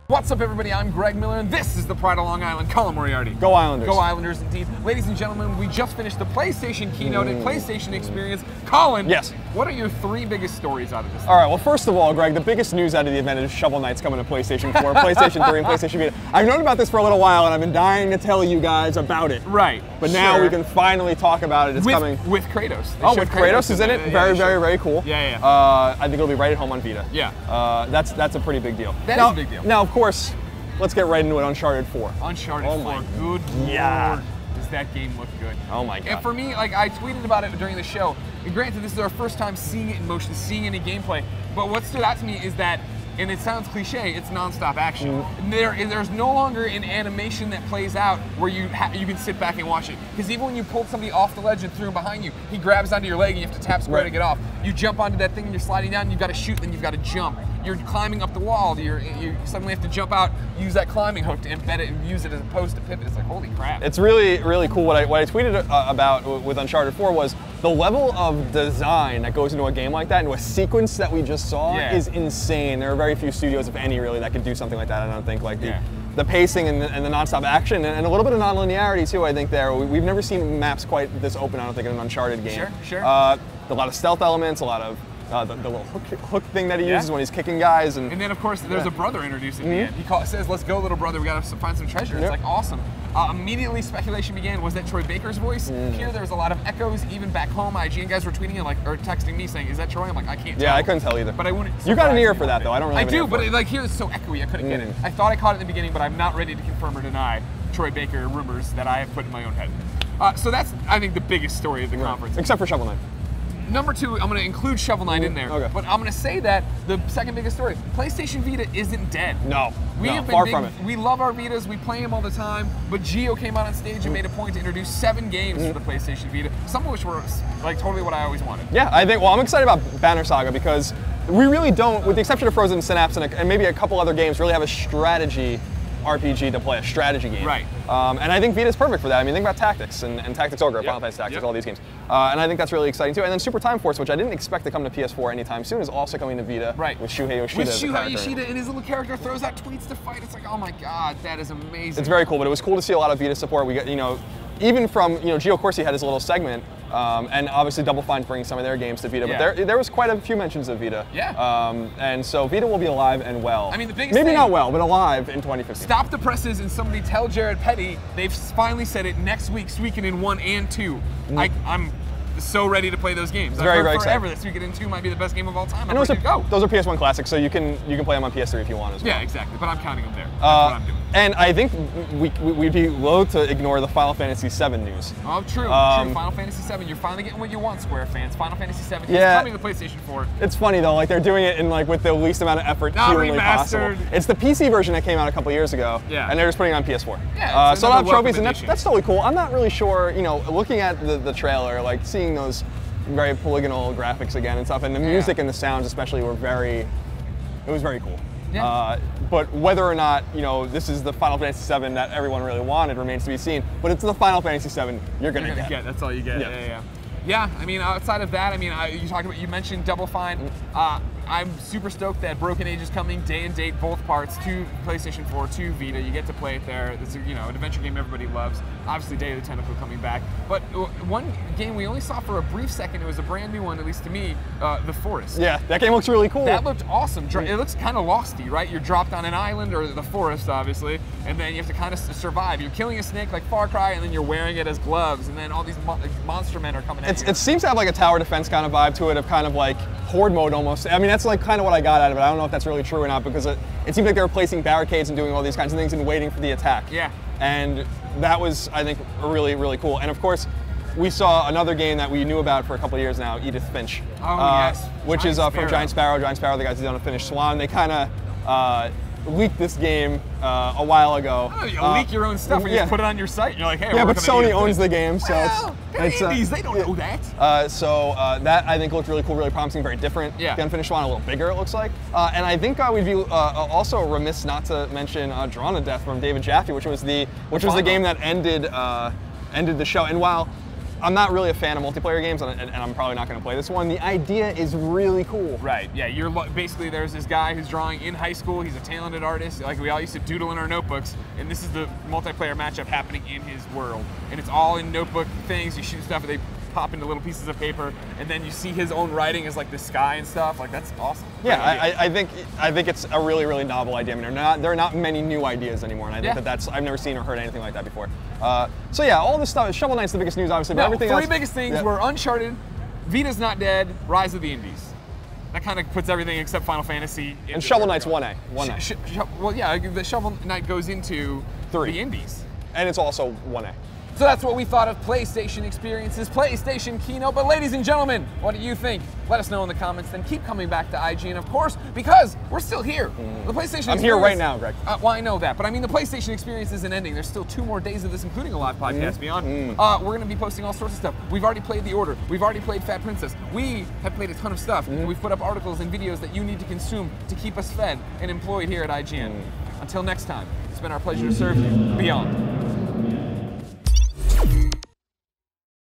What's up, everybody? I'm Greg Miller, and this is the Pride of Long Island. Colin Moriarty. Go Islanders. Go Islanders, indeed. Ladies and gentlemen, we just finished the PlayStation Keynote and PlayStation Experience. Colin, yes. What are your three biggest stories out of this? All right, well, first of all, Greg, the biggest news out of the event is Shovel Knight's coming to PlayStation 4, PlayStation 3, and PlayStation Vita. I've known about this for a little while, and I've been dying to tell you guys about it. Right. But now we can finally talk about it. It's coming. With Kratos. With Kratos is in it. Very cool. Yeah. I think it'll be right at home on Vita. Yeah. That's a pretty big deal. That is a big deal. Now, of course, let's get right into it. Uncharted 4. Uncharted 4. Good Lord. Does that game look good? Oh my God. And for me, like, I tweeted about it during the show. And granted, this is our first time seeing it in motion, seeing any gameplay. But what stood out to me is that, and it sounds cliche, it's non-stop action. There's no longer an animation that plays out where you can sit back and watch it. Because even when you pulled somebody off the ledge and threw him behind you, he grabs onto your leg and you have to tap square to get off. You jump onto that thing and you're sliding down, you've got to shoot, then you've got to jump. You're climbing up the wall, you suddenly have to jump out, use that climbing hook to embed it and use it as opposed to pivot. It's like, holy crap. It's really cool. What I tweeted about with Uncharted 4 was the level of design that goes into a game like that, into a sequence that we just saw, is insane. There are very few studios, if any, really, that can do something like that. I don't think, like the pacing and the nonstop action and a little bit of non-linearity too, I think there. We've never seen maps quite this open, I don't think, in an Uncharted game. Sure. A lot of stealth elements, a lot of the little hook thing that he uses when he's kicking guys. And then, of course, there's a brother introduced at the end. He says, let's go, little brother, we gotta find some treasure. It's like, awesome. Immediately, speculation began, was that Troy Baker's voice? Here, there was a lot of echoes, even back home. IGN guys were tweeting it, or texting me saying, is that Troy? I'm like, I can't tell. Yeah, I couldn't tell either. But I wouldn't. You got an ear for that, though. I don't really I do, but here it's so echoey, I couldn't get it. I thought I caught it in the beginning, but I'm not ready to confirm or deny Troy Baker rumors that I have put in my own head. So that's, I think, the biggest story of the conference. Except for Shovel Knight. Number two, I'm going to include Shovel Knight in there, but I'm going to say that the second biggest story, PlayStation Vita isn't dead. No, far from it. We love our Vitas, we play them all the time, but Gio came out on stage and made a point to introduce 7 games for the PlayStation Vita, some of which were like totally what I always wanted. Yeah, I'm excited about Banner Saga because we really don't, with the exception of Frozen Synapse and maybe a couple other games, really have a strategy RPG to play, a strategy game. Right. And I think Vita's perfect for that. I mean, think about Tactics and Tactics Ogre, Final Fantasy Tactics, all these games. And I think that's really exciting too. And then Super Time Force, which I didn't expect to come to PS4 anytime soon, is also coming to Vita. Right. With Shuhei Yoshida. With Shuhei Yoshida and his little character throws out tweets to fight. It's like, oh my God, that is amazing. It's very cool, but it was cool to see a lot of Vita support. We got, even from, Gio Corsi had his little segment, and obviously Double Fine's bringing some of their games to Vita, but there was quite a few mentions of Vita. Yeah. And so Vita will be alive and well. I mean, the biggest Maybe thing, not well, but alive in 2015. Stop the presses and somebody tell Jared Petty they've finally said it next week, Suikoden 1 and 2. I'm so ready to play those games. Very forever exciting. that Suikoden 2 might be the best game of all time. Those are PS1 classics, so you can play them on PS3 if you want as well. Yeah, exactly. But I'm counting them there. That's what I'm doing. And I think we'd be loath to ignore the Final Fantasy VII news. Oh, true. Final Fantasy VII. You're finally getting what you want, Square fans. Final Fantasy VII is coming to PlayStation 4. It's funny though, like they're doing it in with the least amount of effort humanly possible. It's the PC version that came out a couple years ago, and they're just putting it on PS4. Yeah. So a lot of trophies, and that's totally cool. I'm not really sure, looking at the trailer, like seeing those very polygonal graphics again and stuff, and the music and the sounds especially were it was very cool. Yeah. But whether or not, this is the Final Fantasy VII that everyone really wanted remains to be seen. But it's the Final Fantasy VII you're going to get. That's all you get. Yeah, I mean, outside of that, I mean, you mentioned Double Fine. I'm super stoked that Broken Age is coming, day and date, both parts, to PlayStation 4, to Vita. You get to play it there. It's an adventure game everybody loves. Obviously, Day of the Tentacle coming back. But one game we only saw for a brief second, it was a brand new one, at least to me, The Forest. Yeah, that game looks really cool. That looked awesome. It looks kind of losty, right? You're dropped on an island, or the forest, obviously, and then you have to kind of survive. You're killing a snake like Far Cry, and then you're wearing it as gloves, and then all these monster men are coming at you. It seems to have like a tower defense kind of vibe to it, of kind of like horde mode almost. I mean, that's like kind of what I got out of it. I don't know if that's really true or not, because it seemed like they were placing barricades and doing all these kinds of things and waiting for the attack. Yeah. And that was, I think, really cool. And of course, we saw another game that we knew about for a couple of years now, Edith Finch. Oh, yes. Which is from Giant Sparrow. Giant Sparrow, the guys who done Unfinished Swan. They kind of leaked this game a while ago. Oh, you leak your own stuff and you put it on your site. And you're like, hey, yeah, but Sony owns the game, so it's indies. They don't know that. That I think looked really cool, really promising, very different. Yeah. The Unfinished One a little bigger, it looks like. And I think we'd be also remiss not to mention Drawn to Death from David Jaffe, which was the game that ended the show. And while I'm not really a fan of multiplayer games, and I'm probably not going to play this one. The idea is really cool. Right, yeah, you're basically, there's this guy who's drawing in high school. He's a talented artist. Like, we all used to doodle in our notebooks, and this is the multiplayer matchup happening in his world. And it's all in notebook things. You shoot stuff, and they pop into little pieces of paper, and then you see his own writing as like the sky and stuff. Like, that's awesome. Yeah, I think it's a really, really novel idea. I mean, there are not many new ideas anymore, and I think that's, I've never seen or heard anything like that before. So yeah, all this stuff, Shovel Knight's the biggest news, obviously, but everything else. Three biggest things were Uncharted, Vita's Not Dead, Rise of the Indies. That kind of puts everything except Final Fantasy. And Shovel Knight's 1A. Well, yeah, the Shovel Knight goes into 3. The Indies. And it's also 1A. So that's what we thought of PlayStation experiences, PlayStation Keynote. But ladies and gentlemen, what do you think? Let us know in the comments. Then keep coming back to IGN, of course, because we're still here. The PlayStation I'm here right now, Greg. Well, I know that, but I mean, the PlayStation experience isn't ending. There's still 2 more days of this, including a live podcast beyond. We're going to be posting all sorts of stuff. We've already played The Order. We've already played Fat Princess. We have played a ton of stuff. And we've put up articles and videos that you need to consume to keep us fed and employed here at IGN. Until next time, it's been our pleasure to serve you. Beyond.